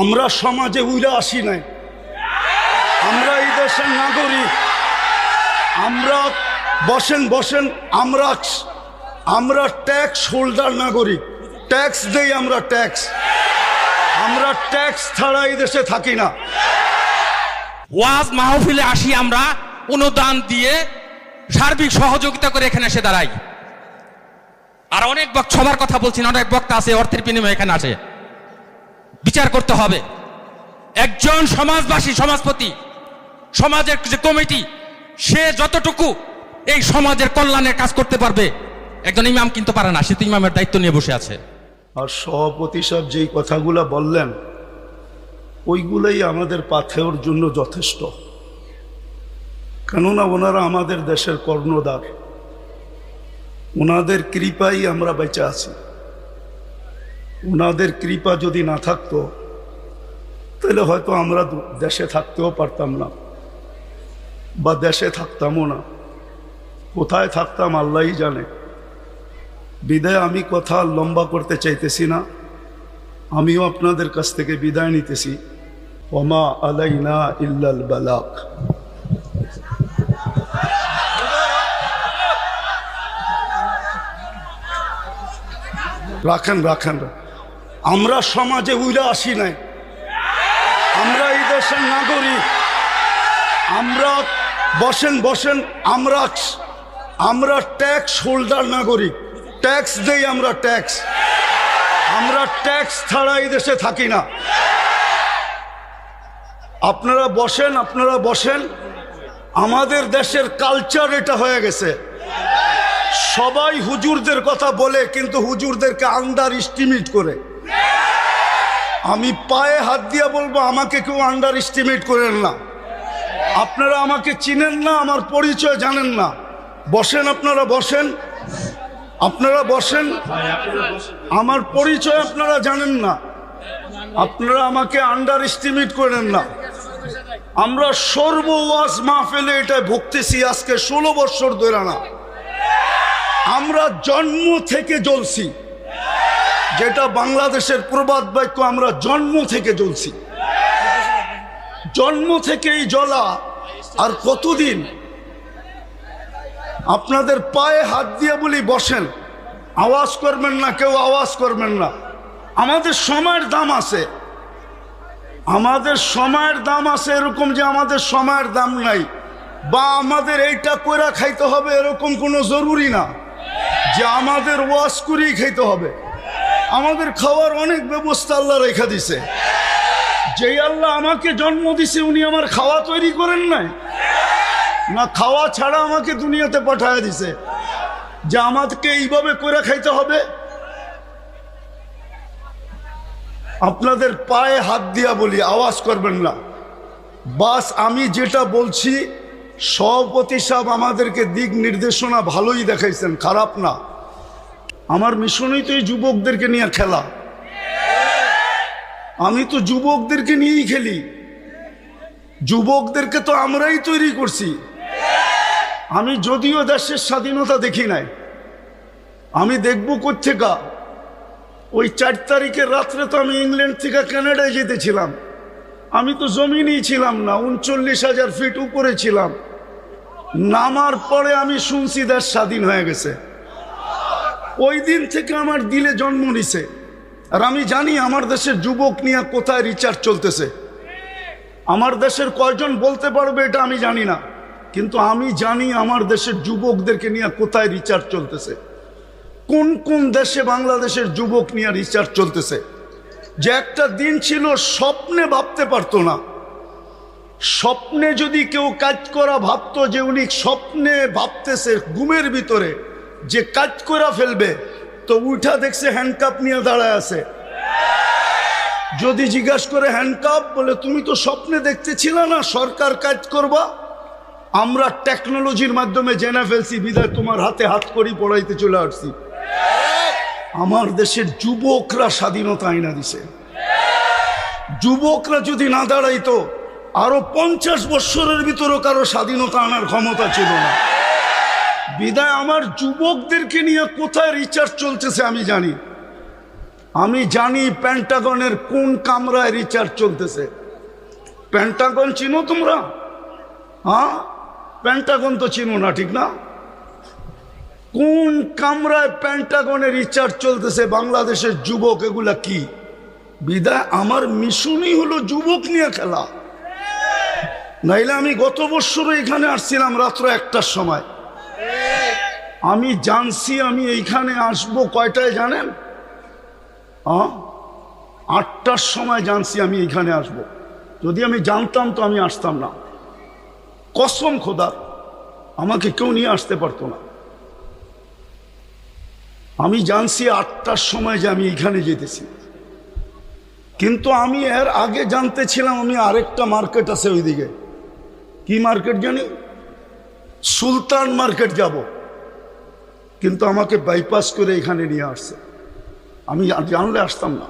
আমরা সমাজে উইরা আসি নাই, আমরা এই দেশের নাগরিক। আমরা বসেন বসেন আমরা ট্যাক্স হোল্ডার নাগরিক, ট্যাক্স দেই আমরা ট্যাক্স। আমরা ট্যাক্স ছাড়া এই দেশে থাকি না। ওয়াজ মাহফিলে আসি আমরা অনুদান দিয়ে সার্বিক সহযোগিতা করে এখানে এসে দাঁড়াই। আর অনেক সবার কথা বলছি না, অনেক বক্তা আছে অর্থের বিনিময়ে এখানে আসে। বিচার করতে হবে একজন সমাজবাসী, সমাজপতি, সমাজের যে কমিটি, সে যতটুকু এই সমাজের কল্যাণের কাজ করতে পারবে একজন ইমাম কিন্তু পারে না। সে তো ইমামের দায়িত্ব নিয়ে বসে আছে। আর সভাপতি সাহেব যেই কথাগুলো বললেন ওইগুলোই আমাদের পাথেওর জন্য যথেষ্ট। কেননা ওনারা আমাদের দেশের কর্ণধার, ওনাদের কৃপাই আমরা বেঁচে আছি। ওনাদের কৃপা যদি না থাকতো তাহলে হয়তো আমরা দেশে থাকতেও পারতাম না, বা দেশে থাকতামও না। কোথায় থাকতাম আল্লাহই জানে। বিদায় আমি কথা লম্বা করতে চাইতেছি না, আমিও আপনাদের কাছ থেকে বিদায় নিতেছি। ওমা আলাইনা ইল্লাল বালাগ। রাখেন রাখেন, আমরা সমাজে উইরা আসি নাই, আমরা এই দেশের নাগরিক। আমরা বসেন বসেন আমরা ট্যাক্স হোল্ডার নাগরিক, ট্যাক্স দেই আমরা ট্যাক্স। আমরা ট্যাক্স ছাড়া এই দেশে থাকি না। আপনারা বসেন। আমাদের দেশের কালচার এটা হয়ে গেছে। সবাই হুজুরদের কথা বলে কিন্তু হুজুরদেরকে আন্ডার এস্টিমেট করে। আমি পায়ে হাত দিয়ে বলবো, আমাকে কেউ আন্ডার এস্টিমেট করেন না। আপনারা আমাকে চিনেন না, আমার পরিচয় জানেন না। বসেন, আপনারা বসেন। আমার পরিচয় আপনারা জানেন না, আপনারা আমাকে আন্ডার এস্টিমেট করেন না। আমরা সর্ব ওয়াজ মাহফিলে এটা ভুগতেছি আজকে 16 বছর ধরে না। আমরা জন্ম থেকে জ্বলছি, যেটা বাংলাদেশের প্রবাদ বাক্য, আমরা জন্ম থেকে জ্বলছি। জন্ম থেকেই জ্বলা। আর কতদিন? আপনাদের পায়ে হাত দিয়ে বলি বসেন, আওয়াজ করবেন না, কেউ আওয়াজ করবেন না। আমাদের সময়ের দাম আছে, আমাদের সময়ের দাম আছে। এরকম যে আমাদের সময়ের দাম নাই বা আমাদের এইটা কইরা খাইতে হবে এরকম কোনো জরুরি না যে আমাদের ওয়াজ করেই খাইতে হবে। আমাদের খাওয়ার অনেক ব্যবস্থা আল্লাহ রেখা দিছে। যেই আল্লাহ আমাকে জন্ম দিছে উনি আমার খাওয়া তৈরি করেন নাই না, খাওয়া ছাড়া আমাকে দুনিয়াতে পাঠায় দিছে যে আমাকে এইভাবে করে খাইতে হবে। আপনাদের পায়ে হাত দিয়া বলি, আওয়াজ করবেন না। বাস আমি যেটা বলছি, সভাপতি সাহেব আমাদেরকে দিক নির্দেশনা ভালোই দেখাইছেন, খারাপ না। আমার মিশনই তো এই যুবকদেরকে নিয়ে খেলা। আমি তো যুবকদেরকে নিয়েই খেলি, যুবকদেরকে তো আমরাই তৈরি করছি। আমি যদিও দেশের স্বাধীনতা দেখি নাই, আমি দেখবো কোত্থেকা। ওই 4 তারিখের রাত্রে তো আমি ইংল্যান্ড থেকে কানাডায় যেতেছিলাম। আমি তো জমিনেই ছিলাম না, 39,000 ফিট উপরে ছিলাম। নামার পরে আমি শুনছি দেশ স্বাধীন হয়ে গেছে। ওই দিন থেকে আমার দিলে জন্ম নিছে। আর আমি জানি আমার দেশের যুবক নিয়ে কোথায় রিচার্জ চলতেছে। আমার দেশের কয়জন বলতে পারবে এটা আমি জানি না, কিন্তু আমি জানি আমার দেশের যুবকদেরকে নিয়ে কোথায় রিচার্জ চলতেছে, কোন কোন দেশে বাংলাদেশের যুবক নিয়ে রিচার্জ চলতেছে। যে একটা দিন ছিল স্বপ্নে ভাবতে পারতো না। স্বপ্নে যদি কেউ কাজ করা ভাবতো যে উনি স্বপ্নে ভাবতেছে ঘুমের ভিতরে যে কাজ করা ফেলবে, তো উঠা দেখছে হ্যান্ডকাপ নিয়ে দাঁড়ায় আছে। যদি জিজ্ঞাসা করে হ্যান্ডকাপ, বলে তুমি তো স্বপ্নে দেখতেছিলে না সরকার কাজ করবা। আমরা টেকনোলজির মাধ্যমে জেনে ফেলছি, বিদায় তোমার হাতে হাত করি পড়াইতে চলে আসছি। আমার দেশের যুবকরা স্বাধীনতা আইনা দিছে। যুবকরা যদি না দাঁড়াইতো আরো 50 বছরের ভিতরও কারো স্বাধীনতা আনার ক্ষমতা ছিল না। বিদায় আমার যুবকদেরকে নিয়ে কোথায় রিচার্জ চলতেছে আমি জানি। আমি জানি পেন্টাগনের কোন কামরায় রিচার্জ চলতেছে। পেন্টাগন চিনো তোমরা? হ্যাঁ, পেন্টাগন তো চিনো না, ঠিক না? কোন কামরায় পেন্টাগনের রিচার্জ চলতেছে বাংলাদেশের যুবক, এগুলা কি? বিদায় আমার মিশনই হলো যুবক নিয়ে খেলা। নাইলে আমি গত বছরও এখানে আসছিলাম রাত্র 1টার সময়। আমি জানছি আমি এইখানে আসবো কয়টায় জানেন? 8টার সময় জানছি আমি এইখানে আসবো। যদি আমি জানতাম তো আমি আসতাম না। কসম খোদার, আমাকে কেউ নিয়ে আসতে পারতো না। আমি জানছি 8টার সময় যে আমি এইখানে যেতেছি, কিন্তু আমি এর আগে জানতে ছিলাম আমি আরেকটা মার্কেট আছে ওইদিকে। কি মার্কেট জানি? সুলতান মার্কেট যাব, কিন্তু আমাকে বাইপাস করে এখানে নিয়ে আসছে। আমি জানলে আসতাম না।